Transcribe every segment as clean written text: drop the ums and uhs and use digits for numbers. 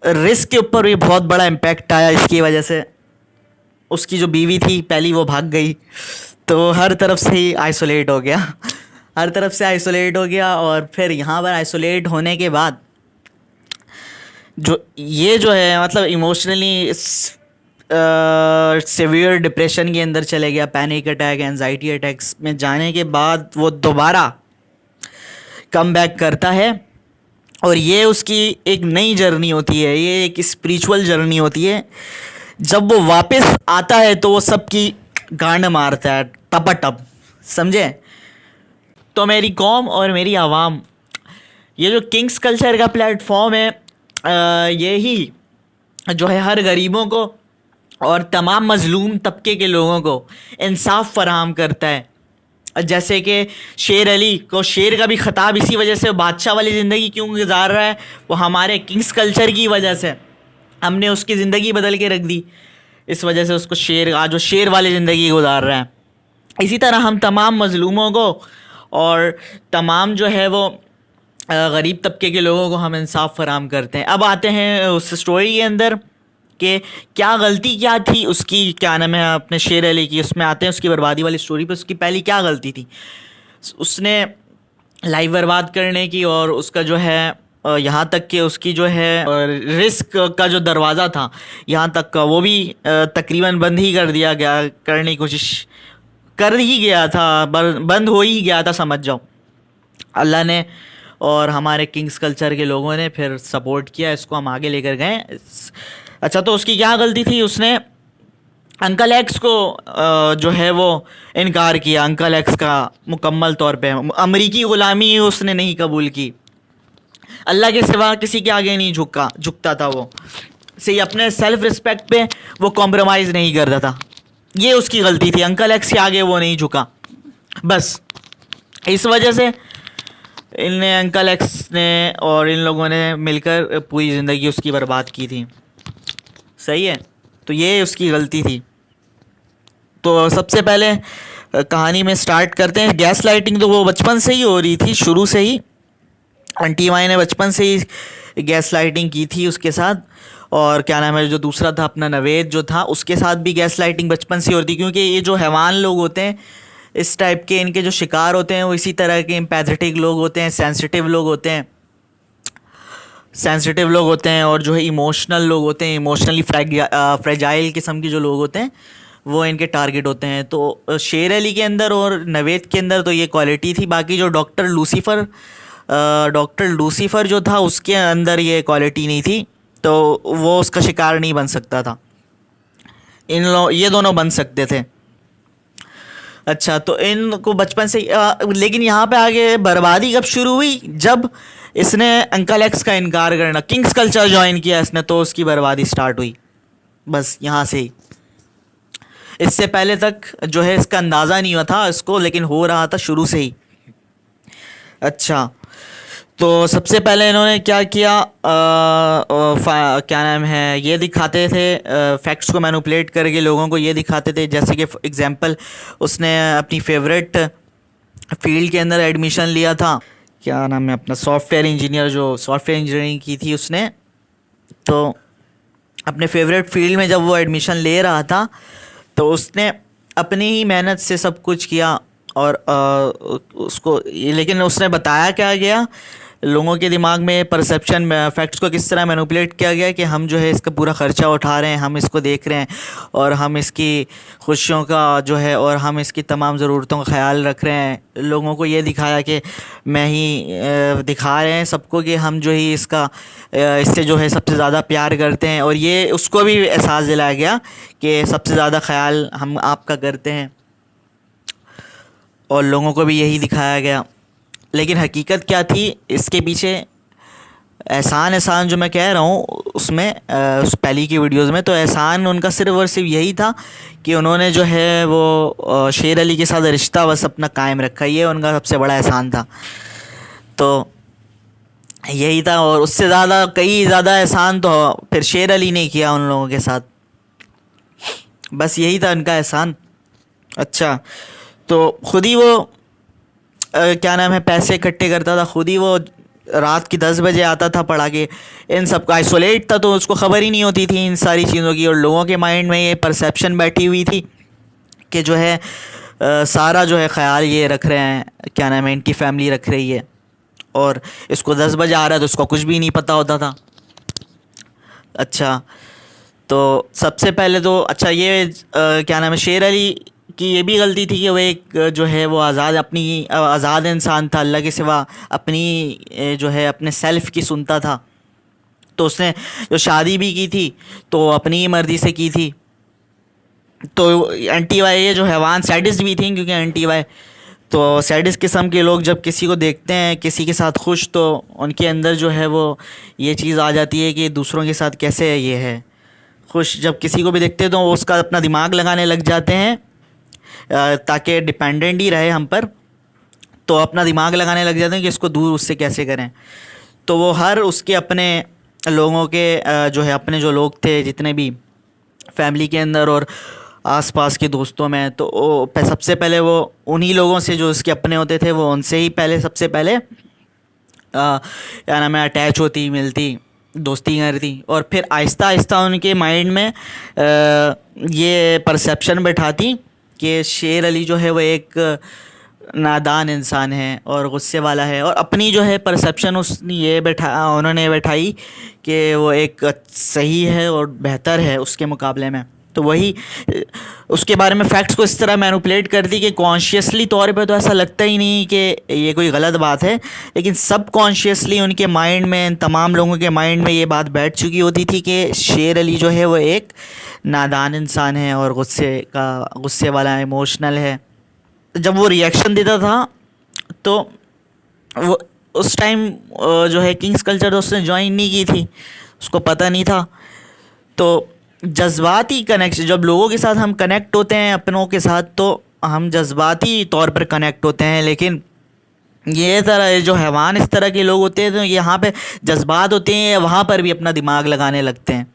Risk के ऊपर भी बहुत बड़ा इम्पैक्ट आया इसकी वजह से। उसकी जो बीवी थी पहली वो भाग गई, तो हर तरफ से ही आइसोलेट हो गया। हर तरफ से आइसोलेट हो गया। और फिर यहाँ पर आइसोलेट होने के बाद जो है मतलब इमोशनली सिवियर डिप्रेशन के अंदर चले गया। पैनिक अटैक, एंजाइटी अटैक्स में जाने के बाद वो दोबारा कम बैक करता है। और ये उसकी एक नई जर्नी होती है, ये एक स्पिरिचुअल जर्नी होती है। जब वो वापस आता है तो वो सबकी गांड मारता है टपाटप, समझे। तो मेरी कौम और मेरी आवाम, ये जो किंग्स कल्चर का प्लेटफॉर्म है, ये ही जो है हर गरीबों को और तमाम मजलूम तबके के लोगों को इंसाफ फराहम करता है। जैसे कि शेर अली को शेर का भी ख़िताब इसी वजह से बादशाह वाली ज़िंदगी क्यों गुजार रहा है, वो हमारे किंग्स कल्चर की वजह से। हमने उसकी ज़िंदगी बदल के रख दी, इस वजह से उसको शेर, आज वो शेर वाली ज़िंदगी गुजार रहा है। इसी तरह हम तमाम मजलूमों को और तमाम जो है वो गरीब तबके के लोगों को हम इंसाफ फराहम करते हैं। अब आते हैं उस स्टोरी के अंदर कि क्या गलती क्या थी उसकी, क्या नाम है अपने शेर अली की। उसमें आते हैं उसकी बर्बादी वाली स्टोरी पे। उसकी पहली क्या गलती थी, उसने लाइफ बर्बाद करने की, और उसका जो है यहाँ तक कि उसकी जो है रिस्क का जो दरवाज़ा था यहाँ तक का, वो भी तकरीबन बंद ही कर दिया गया, करने की कोशिश कर ही गया था, बंद हो ही गया था समझ जाओ। अल्लाह ने और हमारे किंग्स कल्चर के लोगों ने फिर सपोर्ट किया, इसको हम आगे लेकर गए। अच्छा, तो उसकी क्या गलती थी, उसने अंकल एक्स को जो है वो इनकार किया। अंकल एक्स का मुकम्मल तौर पे अमरीकी ग़ुलामी उसने नहीं कबूल की। अल्लाह के सिवा किसी के आगे नहीं झुकता था वो। सही, अपने सेल्फ रिस्पेक्ट पे वो कॉम्प्रोमाइज़ नहीं करता था। ये उसकी गलती थी, अंकल एक्स के आगे वो नहीं झुका। बस इस वजह से अंकल एक्स ने और इन लोगों ने मिलकर पूरी ज़िंदगी उसकी बर्बाद की थी। सही है, तो ये उसकी गलती थी। तो सबसे पहले कहानी में स्टार्ट करते हैं। गैस लाइटिंग तो वो बचपन से ही हो रही थी, शुरू से ही आंटी माई ने बचपन से ही गैस लाइटिंग की थी उसके साथ। और क्या नाम है, जो दूसरा था अपना नवेद जो था, उसके साथ भी गैस लाइटिंग बचपन से हो रही थी। क्योंकि ये जो हैवान लोग होते हैं इस टाइप के, इनके जो शिकार होते हैं वो इसी तरह के एम्पैथेटिक लोग होते हैं, सेंसिटिव लोग होते हैं, और जो है इमोशनल लोग होते हैं, इमोशनली फ्रेजाइल किस्म के जो लोग होते हैं वो इनके टारगेट होते हैं। तो शेर अली के अंदर और नवेद के अंदर तो ये क्वालिटी थी। बाकी जो डॉक्टर लूसीफ़र जो था उसके अंदर ये क्वालिटी नहीं थी, तो वो उसका शिकार नहीं बन सकता था। ये दोनों बन सकते थे। अच्छा, तो इनको बचपन से लेकिन यहाँ पे आगे बर्बादी कब शुरू हुई, जब इसने अंकल एक्स का इनकार करना, किंग्स कल्चर ज्वाइन किया इसने, तो उसकी बर्बादी स्टार्ट हुई। बस यहाँ से ही। इससे पहले तक जो है इसका अंदाज़ा नहीं हुआ था इसको, लेकिन हो रहा था शुरू से ही। अच्छा, तो सबसे पहले इन्होंने क्या किया, क्या नाम है, ये दिखाते थे फैक्ट्स को मैनिपुलेट करके लोगों को ये दिखाते थे। जैसे कि एग्जांपल, उसने अपनी फेवरेट फील्ड के अंदर एडमिशन लिया था, क्या नाम है अपना, सॉफ्टवेयर इंजीनियर, जो सॉफ्टवेयर इंजीनियरिंग की थी उसने। तो अपने फेवरेट फील्ड में जब वो एडमिशन ले रहा था तो उसने अपनी ही मेहनत से सब कुछ किया। और उसको, लेकिन उसने बताया क्या गया, लोगों के दिमाग में परसेप्शन, फैक्ट्स को किस तरह मैनिपुलेट किया गया कि हम जो है इसका पूरा ख़र्चा उठा रहे हैं, हम इसको देख रहे हैं, और हम इसकी खुशियों का जो है और हम इसकी तमाम ज़रूरतों का ख्याल रख रहे हैं। लोगों को ये दिखाया कि दिखा रहे हैं सबको कि हम जो ही इससे जो है सबसे ज़्यादा प्यार करते हैं। और ये उसको भी एहसास दिलाया गया कि सबसे ज़्यादा ख्याल हम आपका करते हैं, और लोगों को भी यही दिखाया गया। लेकिन हकीकत क्या थी इसके पीछे, एहसान जो मैं कह रहा हूँ उसमें, उस पहली की वीडियोज़ में, तो एहसान उनका सिर्फ और सिर्फ यही था कि उन्होंने जो है वो शेर अली के साथ रिश्ता बस अपना कायम रखा, ये उनका सबसे बड़ा एहसान था। तो यही था, और उससे ज़्यादा कई ज़्यादा एहसान तो फिर शेर अली ने किया उन लोगों के साथ। बस यही था उनका एहसान। अच्छा, तो खुद ही वो क्या नाम है पैसे इकट्ठे करता था, खुद ही वो रात की 10 बजे आता था पढ़ा के। इन सब का आइसोलेट था तो उसको ख़बर ही नहीं होती थी इन सारी चीज़ों की, और लोगों के माइंड में ये परसेप्शन बैठी हुई थी कि जो है सारा जो है ख़्याल ये रख रहे हैं, क्या नाम है, इनकी फैमिली रख रही है, और इसको 10 बजे आ रहा है तो उसको कुछ भी नहीं पता होता था। अच्छा, तो सबसे पहले तो अच्छा ये क्या नाम है, शेर अली की ये भी गलती थी कि वो एक जो है वो आज़ाद इंसान था, अल्लाह के सिवा अपनी जो है अपने सेल्फ़ की सुनता था। तो उसने जो शादी भी की थी तो अपनी ही मर्ज़ी से की थी। तो एंटी वाई ये जो हैवान सैडिस्ट भी थी, क्योंकि एंटी वाई तो सैडिस्ट किस्म के लोग जब किसी को देखते हैं किसी के साथ खुश, तो उनके अंदर जो है वो ये चीज़ आ जाती है कि दूसरों के साथ कैसे ये है खुश। जब किसी को भी देखते हैं तो वो उसका अपना दिमाग लगाने लग जाते हैं ताकि डिपेंडेंट ही रहे हम पर, तो अपना दिमाग लगाने लग जाते हैं कि इसको दूर उससे कैसे करें। तो वो हर उसके अपने लोगों के जो है अपने जो लोग थे जितने भी फैमिली के अंदर और आसपास के दोस्तों में, तो वो सबसे पहले वो उन्हीं लोगों से जो उसके अपने होते थे वो उनसे ही पहले सबसे पहले क्या नाम है अटैच होती, मिलती, दोस्ती करती, और फिर आहिस्ता आहिस्ता उनके माइंड में ये परसेप्शन बैठाती कि शेर अली जो है वो एक नादान इंसान है और गुस्से वाला है, और अपनी जो है परसेप्शन उन्होंने बैठाई कि वो एक सही है और बेहतर है उसके मुकाबले में। तो वही उसके बारे में फैक्ट्स को इस तरह मैनिपुलेट कर दी कि कॉन्शियसली तौर पे तो ऐसा लगता ही नहीं कि ये कोई गलत बात है, लेकिन सब कॉन्शियसली उनके माइंड में, तमाम लोगों के माइंड में ये बात बैठ चुकी होती थी कि शेर अली जो है वो एक नादान इंसान है और गुस्से वाला, इमोशनल है। जब वो रिएक्शन देता था तो वो उस टाइम जो है किंग्स कल्चर तो उसने ज्वाइन नहीं की थी, उसको पता नहीं था। तो जज्बाती कनेक्शन, जब लोगों के साथ हम कनेक्ट होते हैं अपनों के साथ, तो हम जज्बाती तौर पर कनेक्ट होते हैं, लेकिन ये तरह जो हैवान इस तरह के लोग होते हैं तो यहाँ पे जज्बात होते हैं, वहाँ पर भी अपना दिमाग लगाने लगते हैं।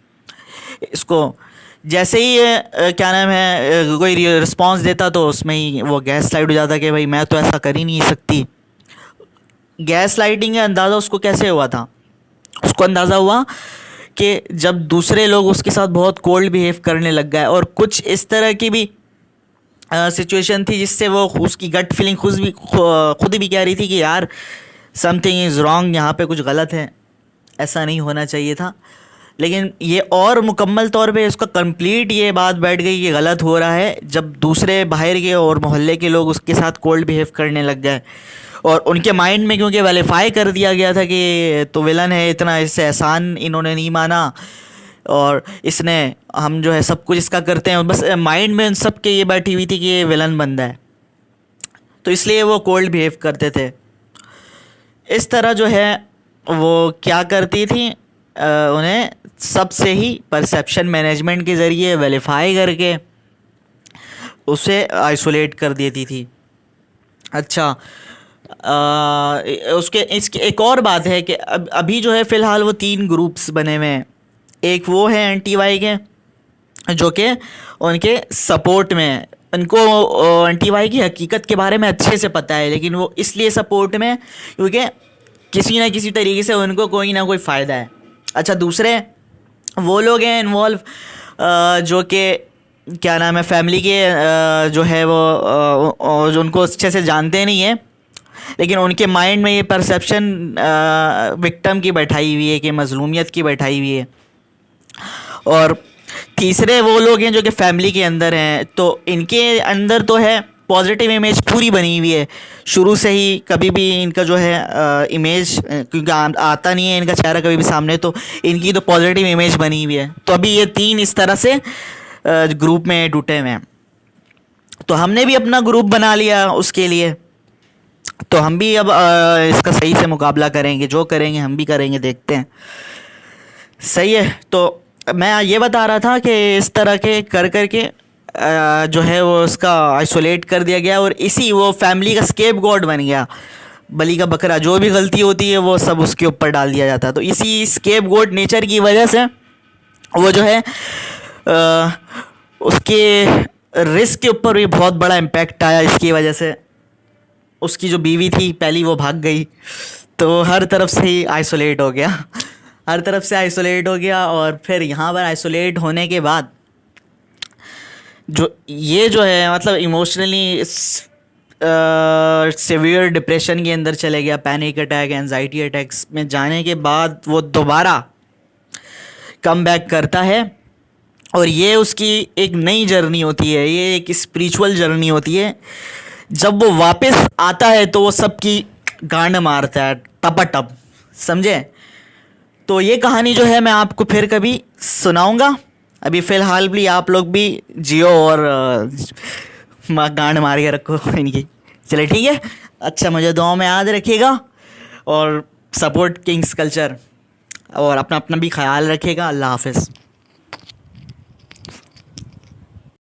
इसको जैसे ही क्या नाम है कोई रिस्पांस देता तो उसमें ही वो गैस लाइट हो जाता कि भाई मैं तो ऐसा कर ही नहीं सकती। गैस लाइटिंग का अंदाज़ा उसको कैसे हुआ था? उसको अंदाज़ा हुआ कि जब दूसरे लोग उसके साथ बहुत कोल्ड बिहेव करने लग गए, और कुछ इस तरह की भी सिचुएशन थी जिससे वो उसकी गट फीलिंग खुद भी कह रही थी कि यार समथिंग इज़ रॉन्ग, यहाँ पे कुछ गलत है, ऐसा नहीं होना चाहिए था। लेकिन ये और मुकम्मल तौर पे उसका कंप्लीट ये बात बैठ गई कि गलत हो रहा है जब दूसरे बाहर के और मोहल्ले के लोग उसके साथ कोल्ड बिहेव करने लग गए, और उनके माइंड में क्योंकि वेरीफाई कर दिया गया था कि तो विलन है, इतना इससे एहसान इन्होंने नहीं माना और इसने हम जो है सब कुछ इसका करते हैं, बस माइंड में उन सब के ये बैठी हुई थी कि ये विलन बंदा है, तो इसलिए वो कोल्ड बिहेव करते थे। इस तरह जो है वो क्या करती थी, उन्हें सबसे ही परसेप्शन मैनेजमेंट के ज़रिए वेरीफाई करके उसे आइसोलेट कर देती थी। अच्छा, इसकी एक और बात है कि अभी जो है फ़िलहाल वो 3 ग्रुप्स बने हुए हैं। एक वो है एंटी वाई के जो कि उनके सपोर्ट में है, उनको एंटी वाई की हकीकत के बारे में अच्छे से पता है, लेकिन वो इसलिए सपोर्ट में क्योंकि किसी ना किसी तरीके से उनको कोई ना कोई फ़ायदा है। अच्छा, दूसरे वो लोग हैं इन्वॉल्व जो कि क्या नाम है फैमिली के जो है वो जो उनको अच्छे से जानते नहीं है, लेकिन उनके माइंड में ये परसेप्शन विक्टिम की बैठाई हुई है कि मजलूमियत की बैठाई हुई है। और तीसरे वो लोग हैं जो कि फैमिली के अंदर हैं, तो इनके अंदर तो है पॉजिटिव इमेज पूरी बनी हुई है शुरू से ही, कभी भी इनका जो है इमेज क्योंकि आता नहीं है इनका चेहरा कभी भी सामने, तो इनकी तो पॉजिटिव इमेज बनी हुई है। तो अभी ये 3 इस तरह से ग्रुप में टूटे हुए हैं। तो हमने भी अपना ग्रुप बना लिया उसके लिए, तो हम भी अब इसका सही से मुकाबला करेंगे, जो करेंगे हम भी करेंगे, देखते हैं। सही है, तो मैं ये बता रहा था कि इस तरह के कर करके जो है वो उसका आइसोलेट कर दिया गया, और इसी वो फैमिली का स्केप गॉड बन गया, बलि का बकरा। जो भी गलती होती है वो सब उसके ऊपर डाल दिया जाता है। तो इसी स्केप गॉड नेचर की वजह से वो जो है उसके रिस्क के ऊपर भी बहुत बड़ा इम्पैक्ट आया। इसकी वजह से उसकी जो बीवी थी पहली वो भाग गई, तो हर तरफ से ही आइसोलेट हो गया। हर तरफ से आइसोलेट हो गया और फिर यहाँ पर आइसोलेट होने के बाद जो है मतलब इमोशनली सिवियर डिप्रेशन के अंदर चले गया, पैनिक अटैक, एंजाइटी अटैक्स में जाने के बाद वो दोबारा कम बैक करता है। और ये उसकी एक नई जर्नी होती है, ये एक स्पिरिचुअल जर्नी होती है। जब वो वापस आता है तो वो सबकी गांड मारता है टपाटप, समझे। तो ये कहानी जो है मैं आपको फिर कभी सुनाऊंगा। अभी फ़िलहाल भी आप लोग भी जियो और गांड मार के रखो इनकी। चले ठीक है, अच्छा मुझे दुआओं में याद रखिएगा और सपोर्ट किंग्स कल्चर, और अपना अपना भी ख्याल रखिएगा। अल्लाह हाफ़िज़।